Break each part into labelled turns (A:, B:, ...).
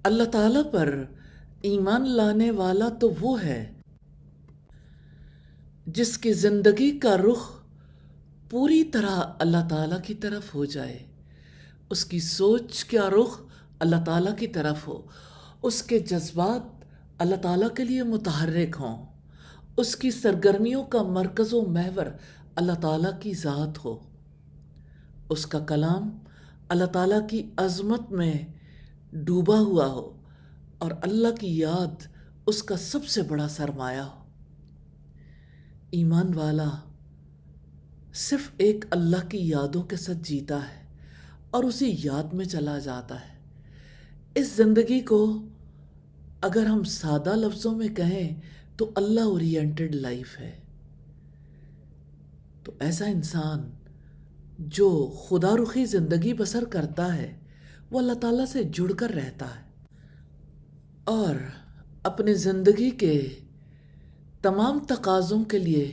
A: اللہ تعالیٰ پر ایمان لانے والا تو وہ ہے جس کی زندگی کا رخ پوری طرح اللہ تعالیٰ کی طرف ہو جائے، اس کی سوچ کا رخ اللہ تعالیٰ کی طرف ہو، اس کے جذبات اللہ تعالیٰ کے لیے متحرک ہوں، اس کی سرگرمیوں کا مرکز و محور اللہ تعالیٰ کی ذات ہو، اس کا کلام اللہ تعالیٰ کی عظمت میں ڈوبا ہوا ہو اور اللہ کی یاد اس کا سب سے بڑا سرمایہ ہو۔ ایمان والا صرف ایک اللہ کی یادوں کے ساتھ جیتا ہے اور اسی یاد میں چلا جاتا ہے۔ اس زندگی کو اگر ہم سادہ لفظوں میں کہیں تو اللہ اورینٹڈ لائف ہے۔ تو ایسا انسان جو خدا رخی زندگی بسر کرتا ہے وہ اللہ تعالیٰ سے جڑ کر رہتا ہے اور اپنے زندگی کے تمام تقاضوں کے لیے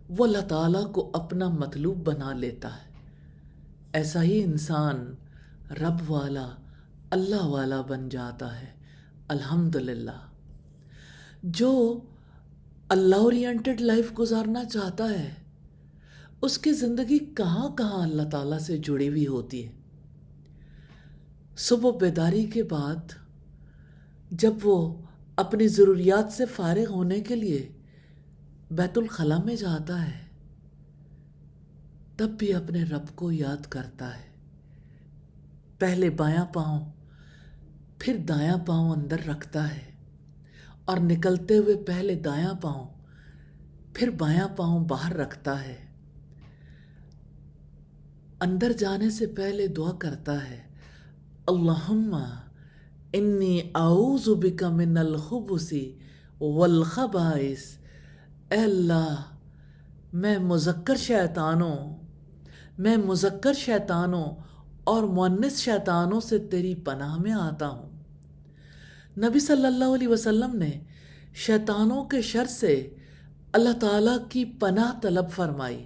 A: وہ اللہ تعالیٰ کو اپنا مطلوب بنا لیتا ہے۔ ایسا ہی انسان رب والا، اللہ والا بن جاتا ہے۔ الحمدللہ۔ جو اللہ اورینٹڈ لائف گزارنا چاہتا ہے اس کی زندگی کہاں کہاں اللہ تعالیٰ سے جڑی ہوئی ہوتی ہے۔ صبح بیداری کے بعد جب وہ اپنی ضروریات سے فارغ ہونے کے لیے بیت الخلاء میں جاتا ہے تب بھی اپنے رب کو یاد کرتا ہے۔ پہلے بایاں پاؤں پھر دایاں پاؤں اندر رکھتا ہے اور نکلتے ہوئے پہلے دایاں پاؤں پھر بایاں پاؤں باہر رکھتا ہے۔ اندر جانے سے پہلے دعا کرتا ہے، اللہم انی اعوذ بک من الخبث والخبائث۔ اے اللہ، میں مذکر شیطانوں اور مؤنث شیطانوں سے تیری پناہ میں آتا ہوں۔ نبی صلی اللہ علیہ وسلم نے شیطانوں کے شر سے اللہ تعالیٰ کی پناہ طلب فرمائی،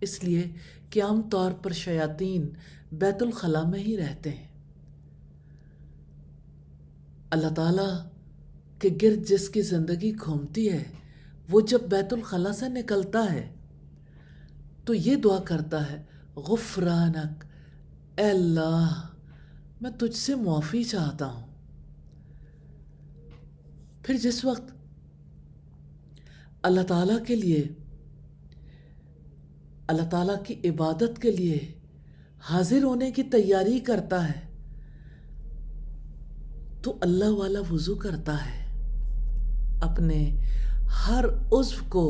A: اس لیے کہ عام طور پر شیاطین بیت الخلاء میں ہی رہتے ہیں۔ اللہ تعالیٰ کے گرد جس کی زندگی گھومتی ہے وہ جب بیت الخلاء سے نکلتا ہے تو یہ دعا کرتا ہے، غفرانک، اے اللہ میں تجھ سے معافی چاہتا ہوں۔ پھر جس وقت اللہ تعالیٰ کے لیے، اللہ تعالیٰ کی عبادت کے لیے حاضر ہونے کی تیاری کرتا ہے تو اللہ والا وضو کرتا ہے، اپنے ہر عضو کو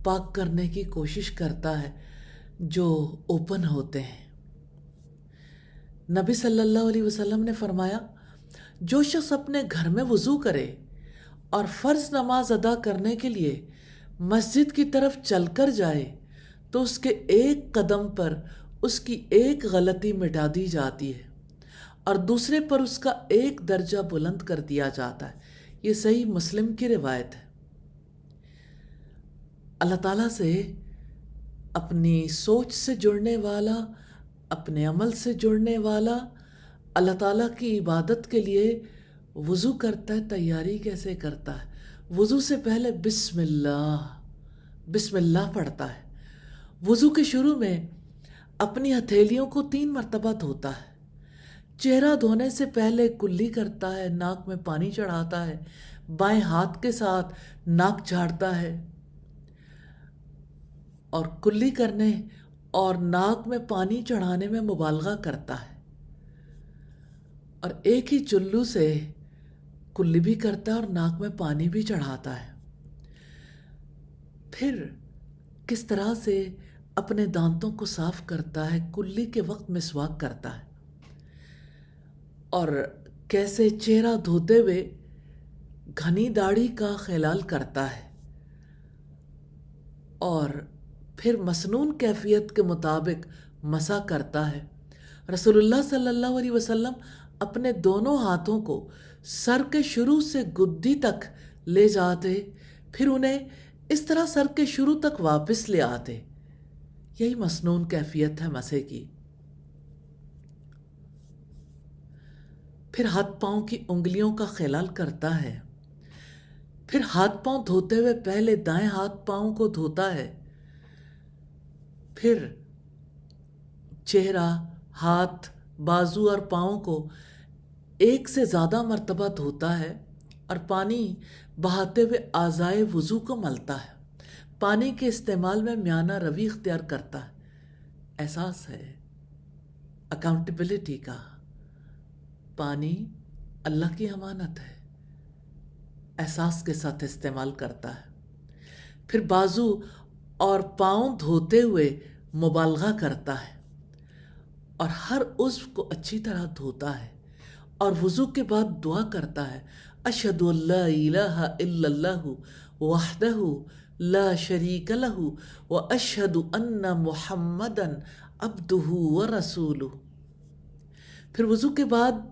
A: پاک کرنے کی کوشش کرتا ہے جو اوپن ہوتے ہیں۔ نبی صلی اللہ علیہ وسلم نے فرمایا، جو شخص اپنے گھر میں وضو کرے اور فرض نماز ادا کرنے کے لیے مسجد کی طرف چل کر جائے تو اس کے ایک قدم پر اس کی ایک غلطی مٹا دی جاتی ہے اور دوسرے پر اس کا ایک درجہ بلند کر دیا جاتا ہے۔ یہ صحیح مسلم کی روایت ہے۔ اللہ تعالیٰ سے اپنی سوچ سے جڑنے والا، اپنے عمل سے جڑنے والا اللہ تعالیٰ کی عبادت کے لیے وضو کرتا ہے۔ تیاری کیسے کرتا ہے؟ وضو سے پہلے بسم اللہ پڑھتا ہے۔ وضو کے شروع میں اپنی ہتھیلیوں کو 3 مرتبہ دھوتا ہے۔ چہرہ دھونے سے پہلے کلی کرتا ہے، ناک میں پانی چڑھاتا ہے، بائیں ہاتھ کے ساتھ ناک جھاڑتا ہے اور کلی کرنے اور ناک میں پانی چڑھانے میں مبالغہ کرتا ہے اور ایک ہی چلو سے کلی بھی کرتا ہے اور ناک میں پانی بھی چڑھاتا ہے۔ پھر کس طرح سے اپنے دانتوں کو صاف کرتا ہے، کلی کے وقت مسواک کرتا ہے اور کیسے چہرہ دھوتے ہوئے گھنی داڑھی کا خلال کرتا ہے اور پھر مسنون کیفیت کے مطابق مسح کرتا ہے۔ رسول اللہ صلی اللہ علیہ وسلم اپنے دونوں ہاتھوں کو سر کے شروع سے گدی تک لے جاتے، پھر انہیں اس طرح سر کے شروع تک واپس لے آتے۔ یہی مسنون کیفیت ہے مسح کی۔ پھر ہاتھ پاؤں کی انگلیوں کا خلال کرتا ہے، پھر ہاتھ پاؤں دھوتے ہوئے پہلے دائیں ہاتھ پاؤں کو دھوتا ہے، پھر چہرہ، ہاتھ، بازو اور پاؤں کو ایک سے زیادہ مرتبہ دھوتا ہے اور پانی بہاتے ہوئے اعضائے وضو کو ملتا ہے۔ پانی کے استعمال میں میانہ روی اختیار کرتا ہے۔ احساس ہے اکاؤنٹیبلٹی کا۔ پانی اللہ کی امانت ہے، احساس کے ساتھ استعمال کرتا ہے۔ پھر بازو اور پاؤں دھوتے ہوئے مبالغہ کرتا ہے اور ہر عضو کو اچھی طرح دھوتا ہے اور وضو کے بعد دعا کرتا ہے، اشہد ان لا الہ الا اللہ وحدہ لا شریک لہ واشہد ان محمدا عبدہ ورسولہ۔ پھر وضو کے بعد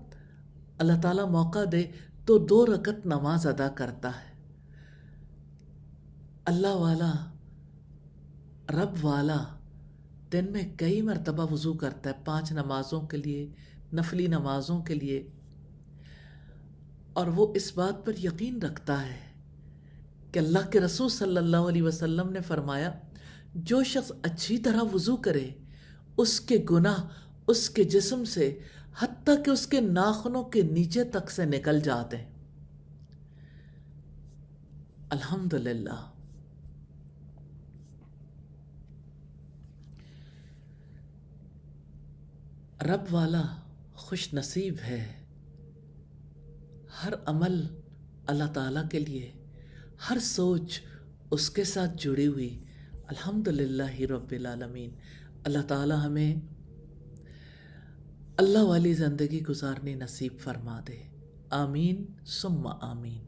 A: اللہ تعالیٰ موقع دے تو 2 رکعت نماز ادا کرتا ہے۔ اللہ والا، رب والا دن میں کئی مرتبہ وضو کرتا ہے، 5 نمازوں کے لیے، نفلی نمازوں کے لیے، اور وہ اس بات پر یقین رکھتا ہے کہ اللہ کے رسول صلی اللہ علیہ وسلم نے فرمایا، جو شخص اچھی طرح وضو کرے اس کے گناہ اس کے جسم سے حتیٰ کہ اس کے ناخنوں کے نیچے تک سے نکل جاتے ہیں۔ الحمدللہ۔ رب والا خوش نصیب ہے، ہر عمل اللہ تعالیٰ کے لیے، ہر سوچ اس کے ساتھ جڑی ہوئی۔ الحمدللہ رب العالمین۔ اللہ تعالیٰ ہمیں اللہ والی زندگی گزارنی نصیب فرما دے۔ آمین ثم آمین۔